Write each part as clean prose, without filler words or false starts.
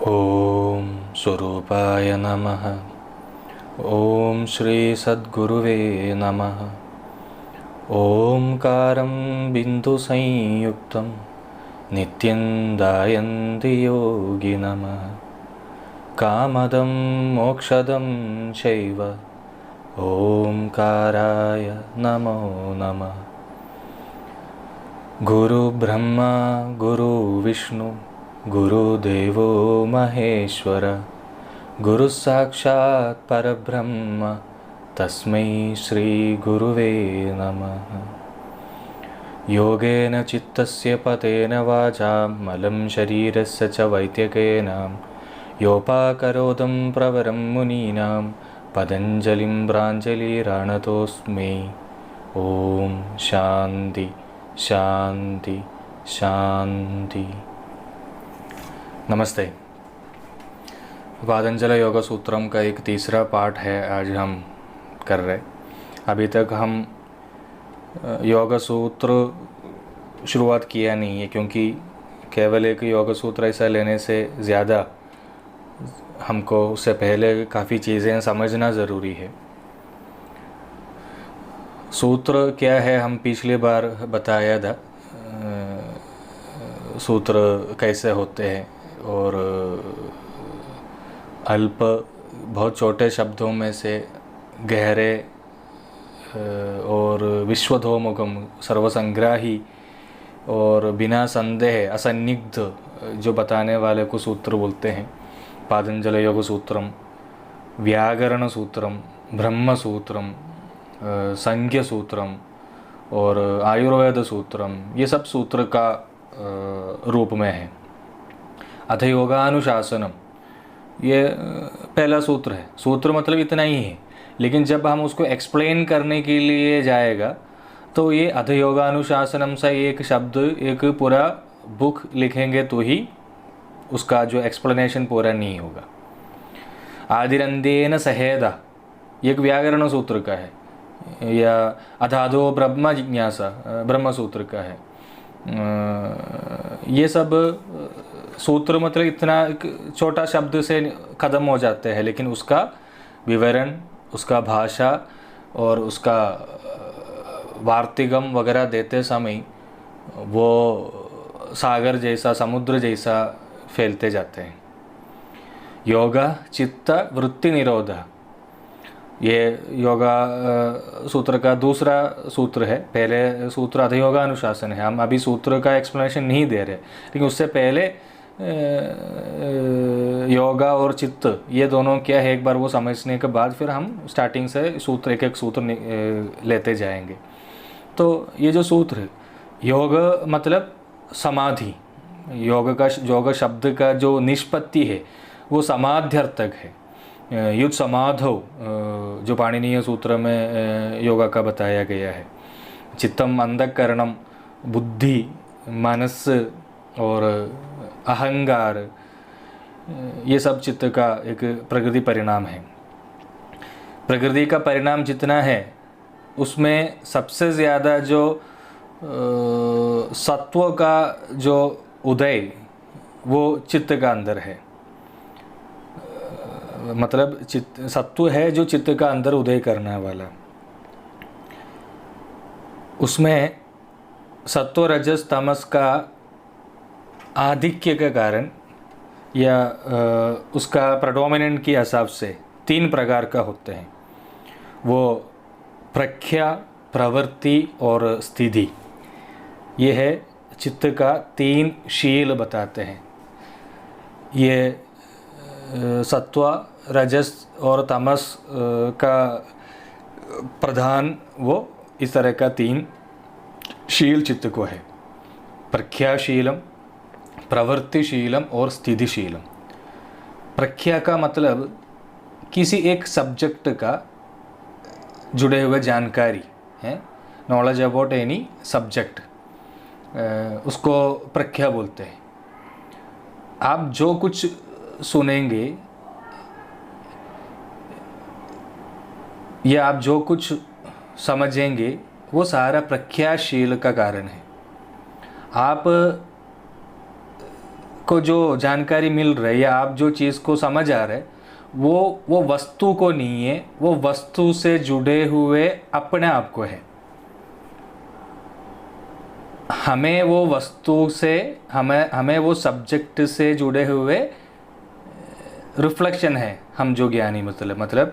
ओम स्वरूपाय नमः। ओम श्री सद्गुरुवे नमः। ओंकारं बिंदु संयुक्तं नित्यं ध्यायन्ति योगिनः। कामदं मोक्षदं चैव ओंकाराय नमो नमः। गुरु ब्रह्मा गुरु विष्णु गुरुदेवो महेश्वर गुरु साक्षात् परब्रह्म तस्मै श्री गुरुवे नमः। योगेन चित्तस्य पतेन वाचा मलं शरीरस्य च वैद्यकेन योपाकरोदं प्रवरं मुनीनां पतञ्जलिं प्राञ्जलिरानतोऽस्मि। ओम शांति शांति शांति। नमस्ते। पातंजल योग सूत्रम का एक तीसरा पाठ है आज हम कर रहे। अभी तक हम योग सूत्र शुरुआत किया नहीं है, क्योंकि केवल एक योग सूत्र ऐसा लेने से ज़्यादा हमको उससे पहले काफ़ी चीज़ें समझना ज़रूरी है। सूत्र क्या है हम पिछली बार बताया था, सूत्र कैसे होते हैं और अल्प बहुत छोटे शब्दों में से गहरे और विश्वधोमुखम सर्वसंग्राही और बिना संदेह असन्निग्ध जो बताने वाले को सूत्र बोलते हैं। पातंजल योग सूत्रम, व्याकरण सूत्रम, ब्रह्म सूत्रम, संख्य सूत्रम और आयुर्वेद सूत्रम, ये सब सूत्र का रूप में है। अथ योगानुशासनम, ये पहला सूत्र है। सूत्र मतलब इतना ही है, लेकिन जब हम उसको एक्सप्लेन करने के लिए जाएगा तो ये अथ योगानुशासनम से एक शब्द एक पूरा बुक लिखेंगे तो ही उसका जो एक्सप्लेनेशन पूरा नहीं होगा। आदिरंदेन सहेदा एक व्याकरण सूत्र का है, या अथादो ब्रह्म जिज्ञासा ब्रह्म सूत्र का है। ये सब सूत्र मतलब इतना छोटा शब्द से ख़त्म हो जाते हैं, लेकिन उसका विवरण, उसका भाषा और उसका वार्तिकम वगैरह देते समय वो सागर जैसा, समुद्र जैसा फैलते जाते हैं। योगा चित्त वृत्ति निरोध, ये योगा सूत्र का दूसरा सूत्र है। पहले सूत्र अथ योगानुशासन है। हम अभी सूत्र का एक्सप्लेनेशन नहीं दे रहे, लेकिन उससे पहले योगा और चित्त ये दोनों क्या है, एक बार वो समझने के बाद फिर हम स्टार्टिंग से सूत्र एक एक सूत्र लेते जाएंगे। तो ये जो सूत्र है, योग मतलब समाधि, योग शब्द का जो निष्पत्ति है वो समाध्यर्थक है। युद्ध समाधो जो पाणिनीय सूत्र में योगा का बताया गया है। चित्तम अंधकरणम, बुद्धि, मनस और अहंकार, ये सब चित्त का एक प्रकृति परिणाम है। प्रकृति का परिणाम जितना है उसमें सबसे ज़्यादा जो सत्व का जो उदय वो चित्त का अंदर है। मतलब चित्त सत्व है जो चित्त का अंदर उदय करने वाला। उसमें सत्व रजस तमस का आधिक्य के कारण या उसका प्रेडोमिनेंट के हिसाब से तीन प्रकार का होते हैं। वो प्रख्या, प्रवृत्ति और स्थिति, ये है चित्त का तीन शील बताते हैं। ये सत्व रजस और तमस का प्रधान वो इस तरह का तीन शील चित्त को है। प्रख्याशीलम, प्रवृत्तिशीलम और स्थितिशीलम। प्रख्या का मतलब किसी एक सब्जेक्ट का जुड़े हुए जानकारी है, नॉलेज अबाउट एनी सब्जेक्ट, उसको प्रख्या बोलते हैं। आप जो कुछ सुनेंगे या आप जो कुछ समझेंगे वो सारा प्रख्याशील का कारण है। आप को जो जानकारी मिल रही है या आप जो चीज़ को समझ आ रहे वो वस्तु को नहीं है, वो वस्तु से जुड़े हुए अपने आप को है। हमें वो वस्तु से हमें वो सब्जेक्ट से जुड़े हुए रिफ्लेक्शन है हम जो ज्ञानी, मतलब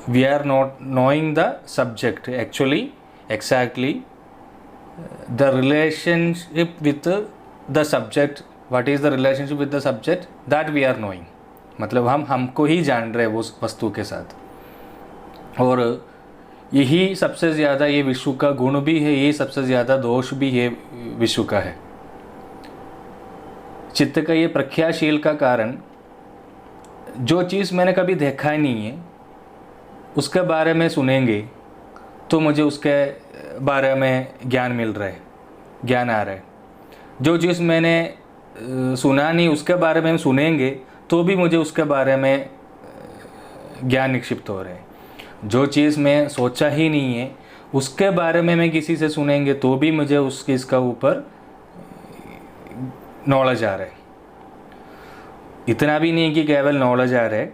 we are not knowing the subject actually exactly the relationship with the subject. What is the relationship with the subject that we are knowing, मतलब हम हमको ही जान रहे हैं वो वस्तु के साथ। और यही सबसे ज़्यादा ये विश्व का गुण भी है, ये सबसे ज़्यादा दोष भी है विश्व का है। चित्त का ये प्रख्याशील का कारण, जो चीज़ मैंने कभी देखा ही नहीं है उसके बारे में सुनेंगे तो मुझे उसके बारे में ज्ञान मिल रहा है, ज्ञान आ रहा है। जो चीज़ मैंने सुना नहीं उसके बारे में सुनेंगे तो भी मुझे उसके बारे में ज्ञान निक्षिप्त हो रहा है। जो चीज़ मैं सोचा ही नहीं है उसके बारे में मैं किसी से सुनेंगे तो भी मुझे उस चीज़ का ऊपर नॉलेज आ रहा है। इतना भी नहीं कि केवल नॉलेज आ रहा है,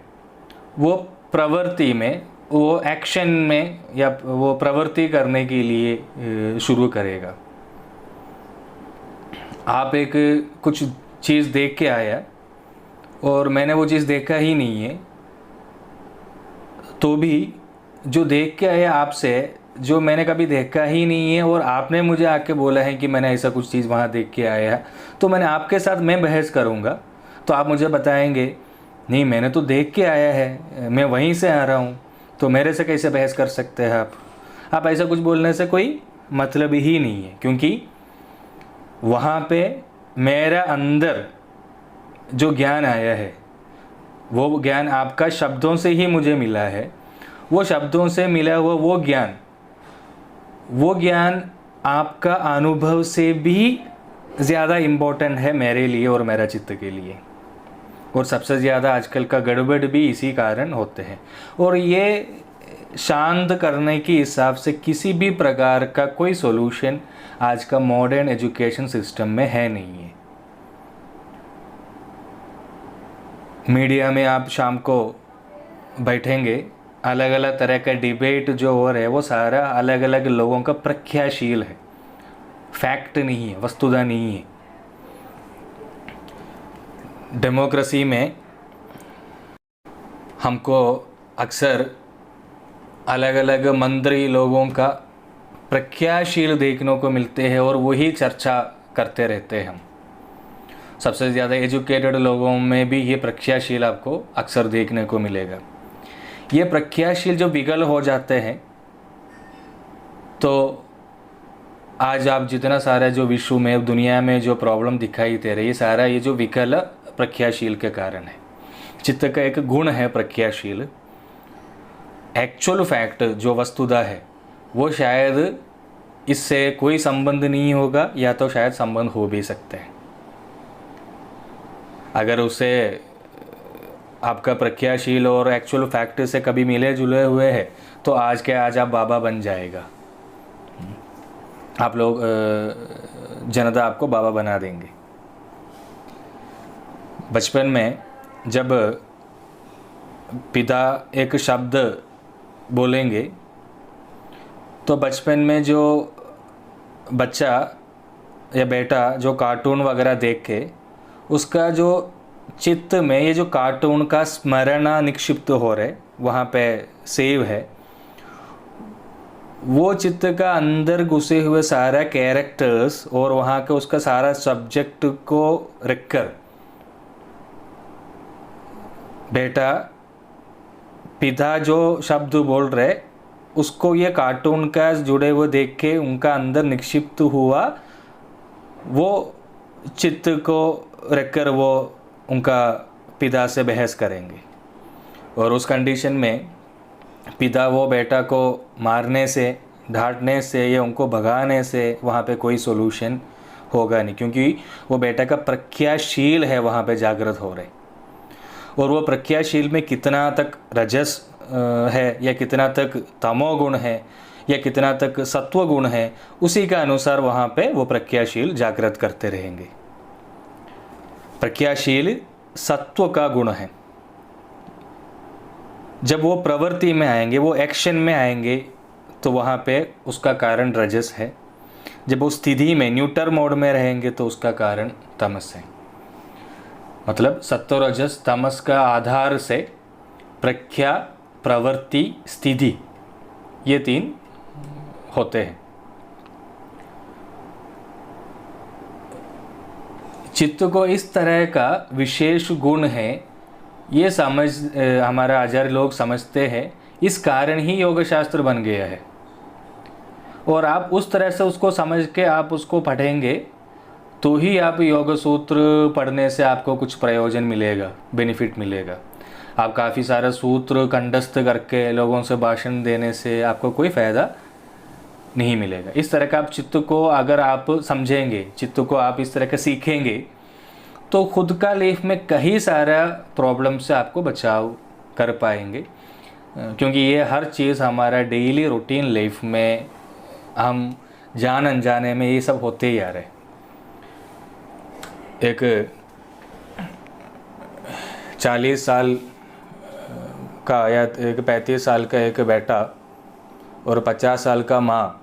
वो प्रवृत्ति में, वो एक्शन में या वो प्रवृत्ति करने के लिए शुरू करेगा। आप एक कुछ चीज़ देख के आया और मैंने वो चीज़ देखा ही नहीं है, तो भी जो देख के आया आपसे, जो मैंने कभी देखा ही नहीं है और आपने मुझे आके बोला है कि मैंने ऐसा कुछ चीज़ वहाँ देख के आया, तो मैंने आपके साथ मैं बहस करूँगा तो आप मुझे बताएंगे नहीं मैंने तो देख के आया है, मैं वहीं से आ रहा हूँ, तो मेरे से कैसे बहस कर सकते हैं आप ऐसा कुछ बोलने से कोई मतलब ही नहीं है, क्योंकि वहाँ पे मेरा अंदर जो ज्ञान आया है वो ज्ञान आपका शब्दों से ही मुझे मिला है। वो शब्दों से मिला हुआ वो ज्ञान आपका अनुभव से भी ज़्यादा इम्पोर्टेंट है मेरे लिए और मेरा चित्त के लिए। और सबसे ज़्यादा आजकल का गड़बड़ भी इसी कारण होते हैं। और ये शांत करने के हिसाब से किसी भी प्रकार का कोई सॉल्यूशन आज का मॉडर्न एजुकेशन सिस्टम में है नहीं है। मीडिया में आप शाम को बैठेंगे, अलग अलग तरह का डिबेट जो हो रहा है वो सारा अलग अलग लोगों का प्रख्याशील है, फैक्ट नहीं है, वस्तुता नहीं है। डेमोक्रेसी में हमको अक्सर अलग अलग मंत्री लोगों का प्रख्याशील देखने को मिलते हैं और वही चर्चा करते रहते हैं हम। सबसे ज़्यादा एजुकेटेड लोगों में भी ये प्रख्याशील आपको अक्सर देखने को मिलेगा। ये प्रख्याशील जो विकल हो जाते हैं, तो आज आप जितना सारा जो विश्व में दुनिया में जो प्रॉब्लम दिखाई दे रही है, सारा ये जो विकल प्रख्याशील के कारण है। चित्त का एक गुण है प्रख्याशील। एक्चुअल फैक्ट जो वस्तुता है वो शायद इससे कोई संबंध नहीं होगा, या तो शायद संबंध हो भी सकते हैं। अगर उसे आपका प्रख्याशील और एक्चुअल फैक्ट से कभी मिले जुले हुए हैं तो आज के आज आप बाबा बन जाएगा। आप लोग जनता आपको बाबा बना देंगे। बचपन में जब पिता एक शब्द बोलेंगे तो बचपन में जो बच्चा या बेटा जो कार्टून वगैरह देख के उसका जो चित्त में ये जो कार्टून का स्मरण निक्षिप्त हो रहे वहाँ पे सेव है, वो चित्त का अंदर घुसे हुए सारा कैरेक्टर्स और वहाँ का उसका सारा सब्जेक्ट को रखकर बेटा पिता जो शब्द बोल रहे उसको ये कार्टून का जुड़े हुए देख के उनका अंदर निक्षिप्त हुआ वो चित्त को रखकर वो उनका पिता से बहस करेंगे। और उस कंडीशन में पिता वो बेटा को मारने से, डांटने से या उनको भगाने से वहाँ पे कोई सॉल्यूशन होगा नहीं, क्योंकि वो बेटा का प्रख्याशील है वहाँ पे जागृत हो रहे। और वो प्रख्याशील में कितना तक रजस है या कितना तक तमोगुण है या कितना तक सत्व गुण है, उसी का अनुसार वहाँ पे वो प्रख्याशील जागृत करते रहेंगे। प्रज्ञाशील सत्व का गुण है। जब वो प्रवृत्ति में आएंगे, वो एक्शन में आएंगे, तो वहाँ पे उसका कारण रजस है। जब वो स्थिति में न्यूट्रल मोड में रहेंगे तो उसका कारण तमस है। मतलब सत्व रजस तमस का आधार से प्रज्ञा, प्रवृत्ति, स्थिति, ये 3 होते हैं। चित्त को इस तरह का विशेष गुण है, ये समझ हमारा आचार्य लोग समझते हैं, इस कारण ही योग शास्त्र बन गया है। और आप उस तरह से उसको समझ के आप उसको पढ़ेंगे तो ही आप योग सूत्र पढ़ने से आपको कुछ प्रयोजन मिलेगा, बेनिफिट मिलेगा। आप काफ़ी सारे सूत्र कंठस्थ करके लोगों से भाषण देने से आपको कोई फ़ायदा नहीं मिलेगा। इस तरह का आप चित्त को अगर आप समझेंगे, चित्त को आप इस तरह का सीखेंगे, तो खुद का लाइफ में कई सारा प्रॉब्लम से आपको बचाव कर पाएंगे। क्योंकि ये हर चीज़ हमारा डेली रूटीन लाइफ में हम जान अनजाने में ये सब होते ही आ रहे। एक 40 साल का या एक 35 साल का एक बेटा और 50 साल का माँ,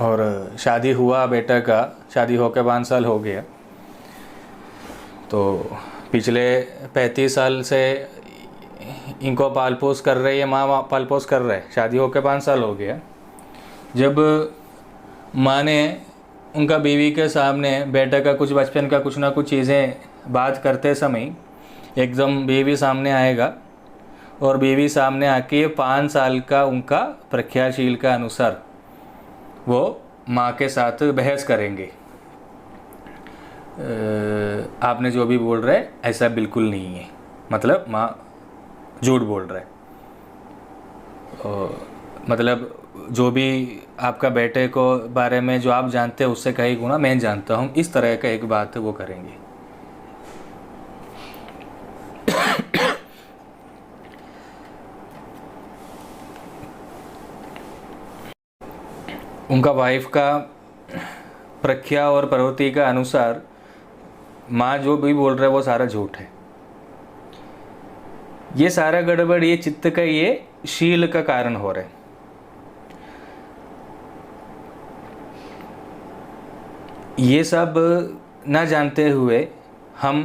और शादी हुआ बेटा का, शादी होकर 5 साल हो गया, तो पिछले 35 साल से इनको पाल पोस कर रही है, माँ पाल पोस कर रहे, शादी होकर 5 साल हो गया। जब माँ ने उनका बीवी के सामने बेटा का कुछ बचपन का कुछ ना कुछ चीज़ें बात करते समय एकदम बीवी सामने आएगा और बीवी सामने आके 5 साल का उनका प्रज्ञाशील का अनुसार वो माँ के साथ बहस करेंगे। आपने जो भी बोल रहे ऐसा बिल्कुल नहीं है, मतलब माँ झूठ बोल रहे। मतलब जो भी आपका बेटे को बारे में जो आप जानते हैं उससे कई गुना मैं जानता हूँ, इस तरह का एक बात वो करेंगे। उनका वाइफ का प्रज्ञा और प्रवृत्ति का अनुसार माँ जो भी बोल रहा है वो सारा झूठ है। ये सारा गड़बड़ ये चित्त का ये शील का कारण हो रहा है। ये सब ना जानते हुए हम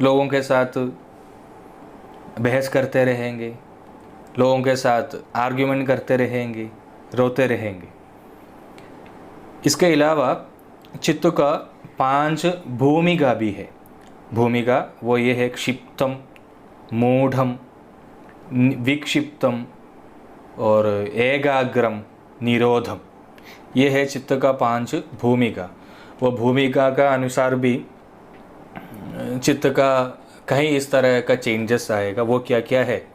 लोगों के साथ बहस करते रहेंगे, लोगों के साथ आर्ग्यूमेंट करते रहेंगे, रोते रहेंगे। इसके अलावा चित्त का 5 भूमिका भी है। भूमिका वो ये है, क्षिप्तम, मूढ़म, विक्षिप्तम और एकाग्रम, निरोधम। ये है चित्त का 5 भूमिका। वो भूमिका का अनुसार भी चित्त का कहीं इस तरह का चेंजेस आएगा। वो क्या क्या है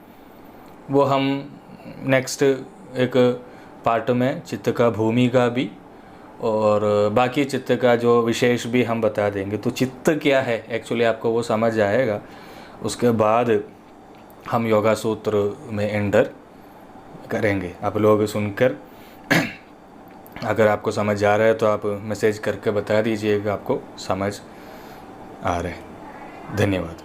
वो हम नेक्स्ट एक पार्ट में चित्त का भूमिका भी और बाकी चित्त का जो विशेष भी हम बता देंगे। तो चित्त क्या है एक्चुअली आपको वो समझ आएगा। उसके बाद हम योगा सूत्र में एंटर करेंगे। आप लोग सुनकर अगर आपको समझ आ रहा है तो आप मैसेज करके बता दीजिएगा आपको समझ आ रहा है। धन्यवाद।